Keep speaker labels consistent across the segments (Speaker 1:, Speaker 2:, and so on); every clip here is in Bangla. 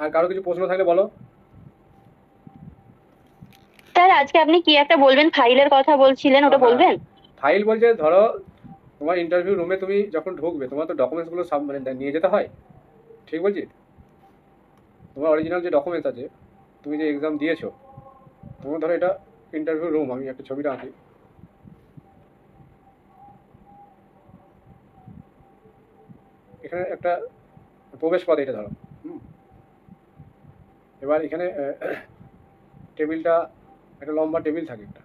Speaker 1: আর কারো কিছু প্রশ্ন থাকলে বলো।
Speaker 2: স্যার আজকে আপনি কি একটা বলবেন, ফাইলের কথা বলছিলেন, ওটা
Speaker 1: হ্যাঁ,
Speaker 2: বলবেন?
Speaker 1: ফাইল বলছে ধরো তোমার ইন্টারভিউ রুমে তুমি যখন ঢুকবে তোমার তো ডকুমেন্টসগুলো সব মানে নিয়ে যেতে হয়, ঠিক বলছি? তোমার অরিজিনাল যে ডকুমেন্টস আছে, তুমি যে এক্সাম দিয়েছো, তোমার ধরো এটা ইন্টারভিউ রুম, আমি একটা ছবিটা আঁকি। এখানে একটা প্রবেশ পথ এটা ধরো। হুম। এবার এখানে টেবিলটা একটা লম্বা টেবিল থাকে একটা,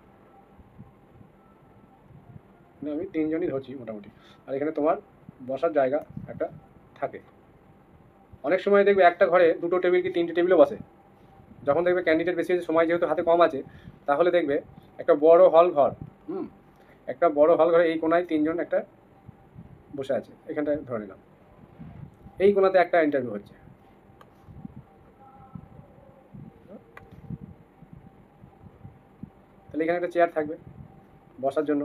Speaker 1: মানে আমি তিনজনই ধরছি মোটামুটি। আর এখানে তোমার বসার জায়গা একটা থাকে। অনেক সময় দেখবে একটা ঘরে দুটো টেবিল কি তিনটে টেবিলও বসে। যখন দেখবে ক্যান্ডিডেট বেশি আছে, সময় যেহেতু হাতে কম আছে, তাহলে দেখবে একটা বড় হল ঘর। হুম। একটা বড় হল ঘরে এই কোনায় তিনজন একটা বসে আছে, এখানটায় ধরে নিলাম এই কোনাতে একটা ইন্টারভিউ হচ্ছে। তাহলে এখানে একটা চেয়ার থাকবে বসার জন্য,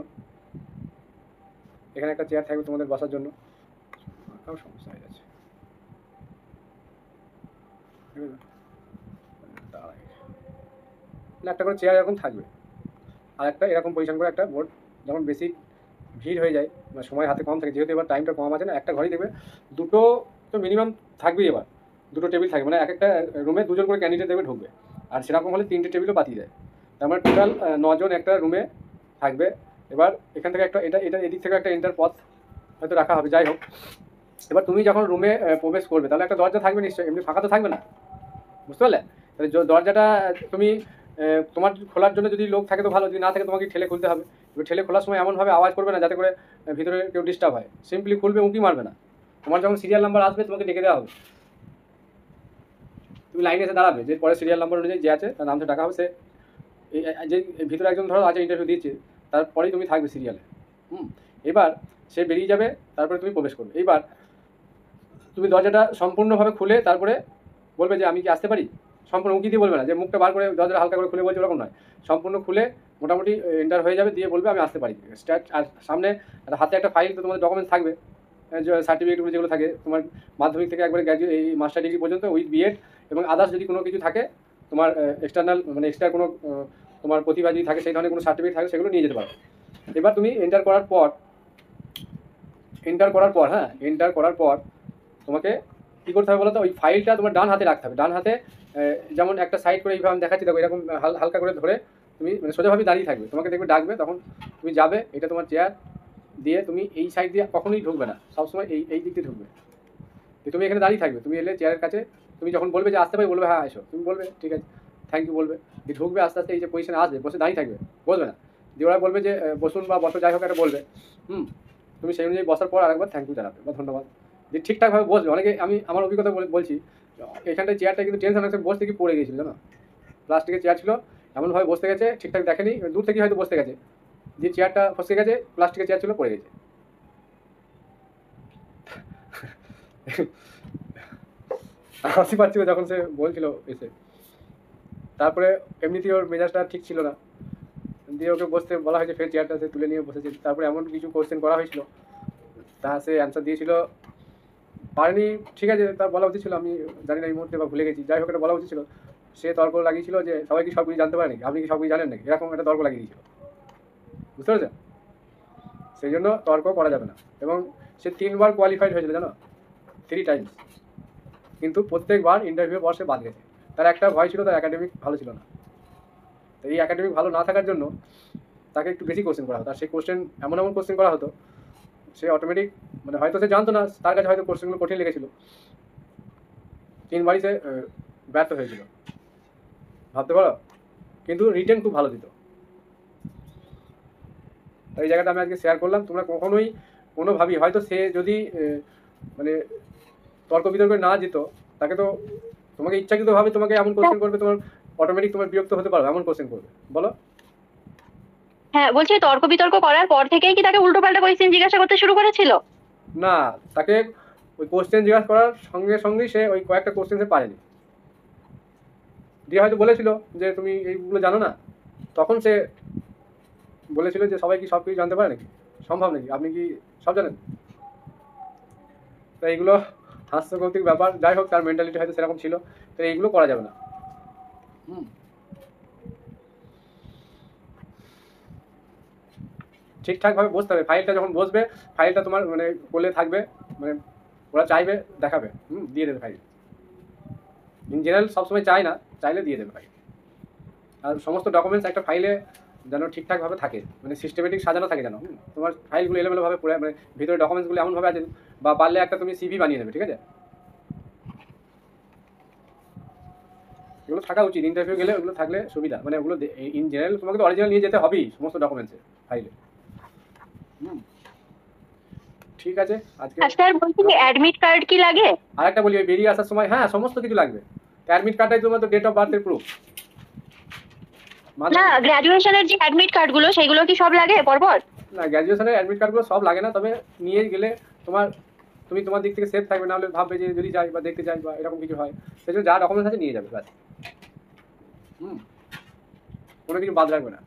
Speaker 1: এখানে একটা চেয়ার থাকবে তোমাদের বসার জন্য। আঁকাও সমস্যা হয়ে যাচ্ছে, দাঁড়াই। না, একটা করে চেয়ার এরকম থাকবে, আর একটা এরকম পজিশন করে একটা বোর্ড। যখন বেশি ভিড় হয়ে যায়, মানে সময় হাতে কম থাকে, যেহেতু এবার টাইমটা কম আছে না, একটা ঘরেই দেখবে দুটো তো মিনিমাম থাকবেই। এবার দুটো টেবিল থাকবে, মানে এক একটা রুমে দুজন করে ক্যান্ডিডেট দেখবে ঢুকবে। আর সেরকম হলে তিনটে টেবিলও পাতিয়ে দেয়। তার মানে টোটাল 9 জন একটা রুমে থাকবে। এবার এখান থেকে একটা এটা এটা এদিক থেকে একটা এন্টার পথ হয়তো রাখা হবে, যাই হোক। এবার তুমি যখন রুমে প্রবেশ করবে, তাহলে একটা দরজা থাকবে নিশ্চয়ই, এমনি ফাঁকা তো থাকবে না, বুঝতে পারলে? তাহলে দরজাটা তুমি তোমার খোলার জন্য যদি লোক থাকে তো ভালো, যদি না থাকে তোমাকে ঠেলে খুলতে হবে। এবার ঠেলে খোলার সময় এমনভাবে আওয়াজ করবে না যাতে করে ভিতরে কেউ ডিস্টার্ব হয়, সিম্পলি খুলবে, উঁকি মারবে না। তোমার যখন সিরিয়াল নাম্বার আসবে তোমাকে ডেকে দেওয়া হবে, তুমি লাইনে এসে দাঁড়াবে, যে পরে সিরিয়াল নাম্বার অনুযায়ী যে আছে তার নামটা ডাকা হবে। সে যে ভিতরে একজন ধরো আছে ইন্টারভিউ দিচ্ছে, তারপরেই তুমি থাকবে সিরিয়ালে। হুম। এবার সে বেরিয়ে যাবে, তারপরে তুমি প্রবেশ করবে। এইবার তুমি দরজাটা সম্পূর্ণভাবে খুলে তারপরে বলবে যে আমি কি আসতে পারি। সম্পূর্ণ উঁকি দিয়ে বলবে না, যে মুখটা বার করে দরজাটা হালকা করে খুলে বলছে, ওরকম নয়। সম্পূর্ণ খুলে মোটামুটি এন্টার হয়ে যাবে, দিয়ে বলবে আমি আসতে পারি স্টার্ট। আর সামনে হাতে একটা ফাইল, তো তোমাদের ডকুমেন্টস থাকবে, যে সার্টিফিকেটগুলো যেগুলো থাকে তোমার মাধ্যমিক থেকে একবারে গ্র্যাজুয়েট এই মাস্টার ডিগ্রি পর্যন্ত উইথ বিএড, এবং আদার্স যদি কোনো কিছু থাকে তোমার এক্সটার্নাল মানে এক্সট্রা কোনো তোমার প্রতিভা যদি থাকে, সেই ধরনের কোনো সার্টিফিকেট থাকে, সেগুলো নিয়ে যেতে পারো। এবার তুমি এন্টার করার পর তোমাকে কী করতে হবে বলো তো? ওই ফাইলটা তোমার ডান হাতে রাখতে হবে। ডান হাতে যেমন একটা সাইড করে এইভাবে আমি দেখাচ্ছি, দেখো এরকম হালকা করে ধরে তুমি মানে সোজাভাবে দাঁড়িয়ে থাকবে। তোমাকে দেখবে ডাকবে, তখন তুমি যাবে, এটা তোমার চেয়ার দিয়ে তুমি এই সাইড দিয়ে কখনোই ঢুকবে না, সবসময় এই এই দিক দিয়ে ঢুকবে। তুমি এখানে দাঁড়িয়ে থাকবে, তুমি এলে চেয়ারের কাছে, তুমি যখন বলবে যে আসতে পারি, বলবে হ্যাঁ এসো, তুমি বলবে ঠিক আছে থ্যাংক ইউ বলবে, দিয়ে ঢুকবে আস্তে আস্তে, এই যে পজিশনে আসবে, বসে দাঁড়িয়ে থাকবে, বলবে না। দিয়ে ওরা বলবে যে বসুন বা বসো, যাই হোক একটা বলবে। হুম। তুমি সেই অনুযায়ী বসার পর আরেকবার থ্যাংক ইউ জানাবে বা ধন্যবাদ, যে ঠিকঠাকভাবে বসবে। অনেকে আমি আমার অভিজ্ঞতা বলছি, এখানটায় চেয়ারটা কিন্তু টেনশন হচ্ছে, বসতে কি পড়ে গিয়েছিল জানো। প্লাস্টিকের চেয়ার ছিল, এমনভাবে বসতে গেছে, ঠিকঠাক দেখেনি, দূর থেকে হয়তো বসতে গেছে, যে চেয়ারটা ফসকে গেছে, প্লাস্টিকের চেয়ার ছিল, পড়ে গেছে। হাসি পাচ্ছিল যখন সে বলছিল এসে। তারপরে এমনিতেই ওর মেজাজটা ঠিক ছিল না, দিয়ে ওকে বসতে বলা হয়েছে, ফের চেয়ারটা সে তুলে নিয়ে বসেছে। তারপরে এমন কিছু কোশ্চেন করা হয়েছিল, তা সে অ্যান্সার দিয়েছিল, পারেনি, ঠিক আছে, তার বলা উচিত ছিল, আমি জানি না এই মুহূর্তে বা ভুলে গেছি, যাই হোক এটা বলা উচিত ছিল। সে তর্ক লাগিয়েছিল যে সবাই কি সব কিছু জানতে পারে নাকি, আপনি কি সব কিছু জানেন নাকি, এরকম একটা তর্ক লাগিয়ে দিয়েছিল, বুঝতে পেরেছেন? সেই জন্য তর্ক করা যাবে না। এবং সে 3বার কোয়ালিফাইড হয়েছিল জানো, 3 টাইমস। কিন্তু প্রত্যেকবার ইন্টারভিউ পর সে বাদ গেছে। তার একটা ভয় ছিল, তার একাডেমিক ভালো ছিল না। তো এই একাডেমিক ভালো না থাকার জন্য তাকে একটু বেশি কোশ্চেন করা হতো। আর সেই কোশ্চেন এমন এমন কোশ্চেন করা হতো, সে অটোমেটিক মানে হয়তো সে জানতো না, তার কাছে হয়তো কোশ্চেনগুলো কঠিন লেগেছিল, 3বারই সে ব্যর্থ হয়েছিল, ভাবতে পারো। কিন্তু রিটেন খুব ভালো দিত। এই জায়গাটা আমি আজকে শেয়ার করলাম। তোমরা কখনোই কোনোভাবেই, হয়তো সে যদি মানে তর্ক বিতর্কে না যেত, তাকে তো তোমাকে ইচ্ছাকৃতভাবে তোমাকে এমন কোশ্চেন করবে, তোমার অটোমেটিক তোমার বিরক্ত হতে পারো, এমন কোশ্চেন করবে, বলো।
Speaker 2: হ্যাঁ, বলছি তর্ক বিতর্ক করার পর থেকেই কি তাকে উল্টো পাল্টা কোয়েশ্চেন জিজ্ঞাসা করতে শুরু করেছিল?
Speaker 1: না, তাকে ওই কোশ্চেন জিজ্ঞাসা করার সঙ্গে সঙ্গেই সে ওই কয়েকটা কোশ্চেন সে পারেনি, দিয়ে হয়তো বলেছিল যে তুমি এইগুলো জানো না, তখন সে বলেছিল যে সবাই কি সব কিছু জানতে পারে নাকি, সম্ভব নাকি, আপনি কি সব জানেন? তো এইগুলো হাস্যকৌতুক ব্যাপার, যাই হোক তার মেন্টালিটি হয়তো সেরকম ছিল, তো এইগুলো করা যাবে না। হুম, ঠিকঠাকভাবে বসতে হবে। ফাইলটা যখন বসবে, ফাইলটা তোমার মানে কোলে থাকবে, মানে ওরা চাইবে দেখাবে, দিয়ে দেবে ফাইল। ইন জেনারেল সবসময় চায় না, চাইলে দিয়ে দেবে ফাইল। আর সমস্ত ডকুমেন্টস একটা ফাইলে যেন ঠিকঠাকভাবে থাকে, মানে সিস্টেমেটিক সাজানো থাকে যেন। তোমার ফাইলগুলো এলোমেলোভাবে পড়ে, মানে ভিতরে ডকুমেন্টসগুলো এমনভাবে আছে, বা পারলে একটা তুমি সিভি বানিয়ে নেবে, ঠিক আছে? এগুলো থাকা উচিত, ইন্টারভিউ গেলে ওগুলো থাকলে সুবিধা, মানে ওগুলো ইন জেনারেল তোমাকে তো অরিজিনাল নিয়ে যেতে হবেই সমস্ত ডকুমেন্টসে, ফাইলে। ঠিক আছে, আজকে
Speaker 2: আর স্যার বলছি কি অ্যাডমিট কার্ড কি লাগে?
Speaker 1: আরেকটা বলি, ওই বেরিয়ে আসার সময় হ্যাঁ সমস্ত কিছু লাগবে। অ্যাডমিট কার্ডটাই তোমার তো ডেট অফ বার্থের প্রুফ।
Speaker 2: না, গ্র্যাজুয়েশনের যে অ্যাডমিট কার্ডগুলো সেগুলো কি সব লাগে পরপর?
Speaker 1: না, গ্র্যাজুয়েশনের অ্যাডমিট কার্ডগুলো সব লাগে না, তবে নিয়ে গেলে তোমার তুমি তোমার দিক থেকে সেফ থাকবে, না হলে ভাববে যে যদি যাই বা দেখতে যাই বা এরকম কিছু হয়, সেই জন্য যা ডকুমেন্টস আছে নিয়ে যাবে ব্যাস। কোনো কিছু বাদ রাখবে না।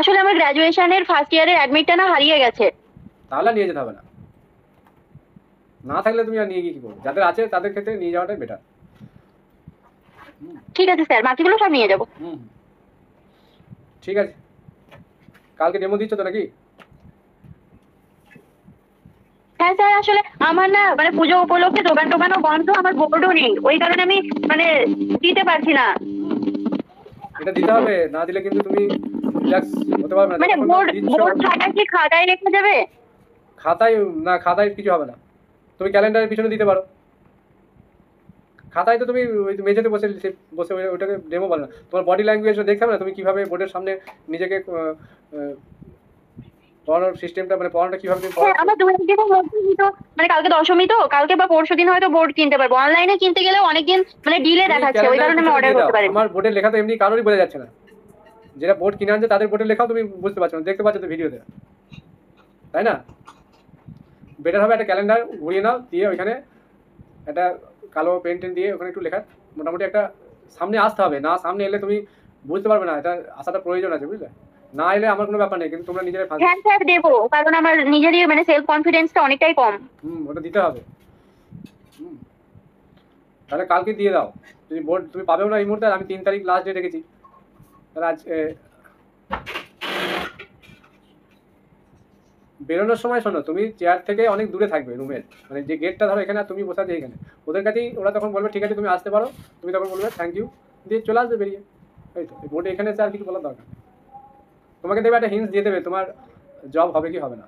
Speaker 2: আসলে আমার গ্র্যাজুয়েশনের ফার্স্ট ইয়ারের অ্যাডমিটটা না হারিয়ে গেছে।
Speaker 1: তাহলে নিয়ে যেতে হবে না, না থাকলে তুমি আর নিয়ে গিয়ে কি করবে? যাদের আছে তাদের ক্ষেত্রে নিয়ে যাওয়াটাই বেটার।
Speaker 2: ঠিক আছে স্যার, বাকিগুলো সব নিয়ে যাবো।
Speaker 1: ঠিক আছে, কালকে ডেমো দিচ্ছ তো নাকি?
Speaker 2: হ্যাঁ স্যার, আসলে আমার না মানে পুজো উপলক্ষে দোকান টোকানও বন্ধ, আমার বোর্ডও নেই, ওই কারণে আমি মানে দিতে পারছি না।
Speaker 1: এটা দিতে হবে, না দিলে কিন্তু তুমি রিল্যাক্স হতে পারবে না।
Speaker 2: মানে
Speaker 1: যতক্ষণ না
Speaker 2: বোর্ড
Speaker 1: দিচ্ছ,
Speaker 2: খাতা কি খাতায় লেখা যাবে?
Speaker 1: খাতায় না, খাতায় কিছু হবে না, তুমি ক্যালেন্ডারের পিছনে দিতে পারো। খাতায় তো তুমি ওই মেঝেতে বসে বসে ওইটাকে ডেমো বলে না, তোমার বডি ল্যাঙ্গুয়েজটা দেখতে হবে না, তুমি কিভাবে বোর্ডের সামনে নিজেকে পড়ানোর সিস্টেমটা, মানে পড়ানোটা কিভাবে তুমি
Speaker 2: হ্যাঁ, আমার 2-1 দিনের মধ্যেই তো, মানে কালকে দশমী তো, কালকে বা পরশু দিন হয়তো বোর্ড কিনতে পারবো। অনলাইনে কিনতে গেলে অনেকদিন মানে ডিলে দেখাচ্ছে, ওই কারণে আমি অর্ডার করতে পারি।
Speaker 1: আমার বোর্ডের লেখা তো এমনি কারোরই বোঝা যাচ্ছে না, যেটা বোর্ড কিনে আনছে তাদের বোর্ডের লেখাও তুমি বুঝতে পারছো না, দেখতে পাচ্ছ তো ভিডিওতে, তাই না? বেটার হবে একটা ক্যালেন্ডার ঘুরিয়ে নাও, দিয়ে ওইখানে একটা কালো পেন টেন দিয়ে ওখানে একটু লেখা, মোটামুটি একটা সামনে আসতে হবে, না সামনে এলে তুমি বুঝতে পারবে না, এটা আসাটা প্রয়োজন আছে, বুঝলে? না এলে আমার কোনো ব্যাপার নেই, কিন্তু তোমরা নিজেরাই ফাঁস।
Speaker 2: হ্যাঁ স্যার দেবো, কারণ আমার নিজেরই মানে সেলফ কনফিডেন্সটা অনেকটাই কম।
Speaker 1: ওটা দিতে হবে। তাহলে কালকে দিয়ে দাও, যদি বোর্ড তুমি পাবেও না এই মুহূর্তে, আমি 3 তারিখ লাস্ট ডেট রেখেছি, তাহলে আজ বেরোনোর সময় শোনো, তুমি চেয়ার থেকে অনেক দূরে থাকবে রুমের, মানে যে গেটটা ধরো এখানে, আর তুমি বসে আছো এখানে, ওদের কাছেই ওরা তখন বলবে ঠিক আছে তুমি আসতে পারো, তুমি তখন বলবে থ্যাংক ইউ, দিয়ে চলে আসবে বেরিয়ে। এই তো বোর্ডে এখানে এসে আর কিছু বলার দরকার নেই। তোমাকে দেবে একটা হিন্টস দিয়ে দেবে তোমার জব হবে কি হবে না,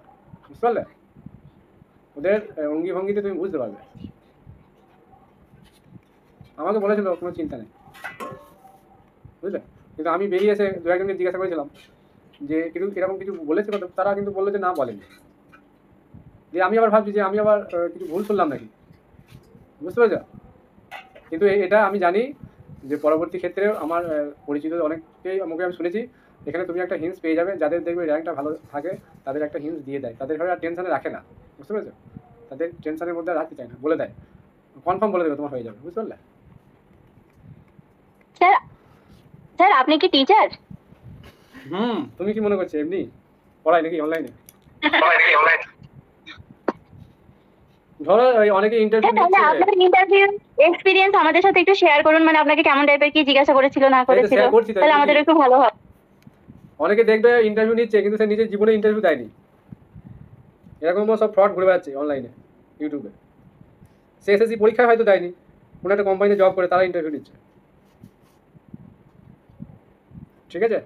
Speaker 1: বুঝতে পারলে? ওদের অঙ্গি ভঙ্গিতে তুমি বুঝতে পারবে। আমাকে বলেছিল কোনো চিন্তা নেই, বুঝলে? কিন্তু আমি বেরিয়ে এসে 2-1 জনকে জিজ্ঞাসা করেছিলাম যে কিন্তু এরকম কিছু বলেছে, তারা কিন্তু বললো যে না বলেনি। যে আমি আবার ভাবছি যে আমি আবার কিছু ভুল শুনলাম নাকি, বুঝতে পেরেছ? কিন্তু এটা আমি জানি যে পরবর্তী ক্ষেত্রে আমার পরিচিত অনেককেই মুখে আমি শুনেছি, এখানে তুমি একটা হিন্টস পেয়ে যাবে, যাদের দেখবে র্যাঙ্কটা ভালো থাকে তাদের একটা হিন্টস দিয়ে দেয়, তাদের ঘরে আর টেনশনে রাখে না, বুঝতে পেরেছো? তাদের টেনশনের মধ্যে রাখতে চায় না, বলে দেয়, কনফার্ম বলে দেবে তোমার হয়ে যাবে, বুঝতে পারলে?
Speaker 2: স্যার, স্যার আপনি কি টিচার?
Speaker 1: তুমি কি মনে করছো এমনি পড়াই নাকি অনলাইনে? ধরো ওই অনেকে ইন্টারভিউ
Speaker 2: তাহলে
Speaker 1: নিচ্ছে,
Speaker 2: আপনার ইন্টারভিউ এক্সপিরিয়েন্স আমাদের সাথে একটু শেয়ার করুন, মানে আপনাকে কেমন টাইপের কি জিজ্ঞাসা করেছিল না করেছিল,
Speaker 1: share করছি তো,
Speaker 2: তাহলে আমাদের একটু ভালো হয়।
Speaker 1: অনেকে দেখবে ইন্টারভিউ নিচ্ছে কিন্তু সে নিজের জীবনে ইন্টারভিউ দেয়নি, এরকম সব ফ্রড ঘুরে বেড়াচ্ছে অনলাইনে ইউটিউবে। সে এসএসসি পরীক্ষায় হয়তো দেয়নি, কোনো একটা কোম্পানিতে জব করে তারা ইন্টারভিউ নিচ্ছে, ঠিক আছে?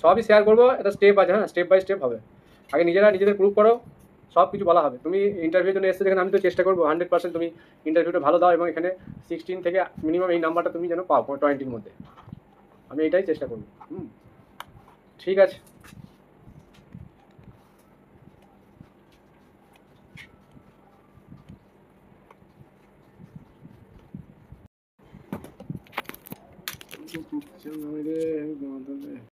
Speaker 1: সবই শেয়ার করবো, একটা স্টেপ আছে, হ্যাঁ স্টেপ বাই স্টেপ হবে, আগে নিজেরা নিজেদের প্রুভ করো, সব কিছু বলা হবে। তুমি ইন্টারভিউর জন্য এসে দেখেন, আমি তো চেষ্টা করবো 100% তুমি ইন্টারভিউটা ভালো দাও, এবং এখানে 16 থেকে মিনিমাম এই নাম্বারটা তুমি যেন পাও 20-র মধ্যে, আমি এটাই চেষ্টা করবো। ঠিক আছে। আমাদের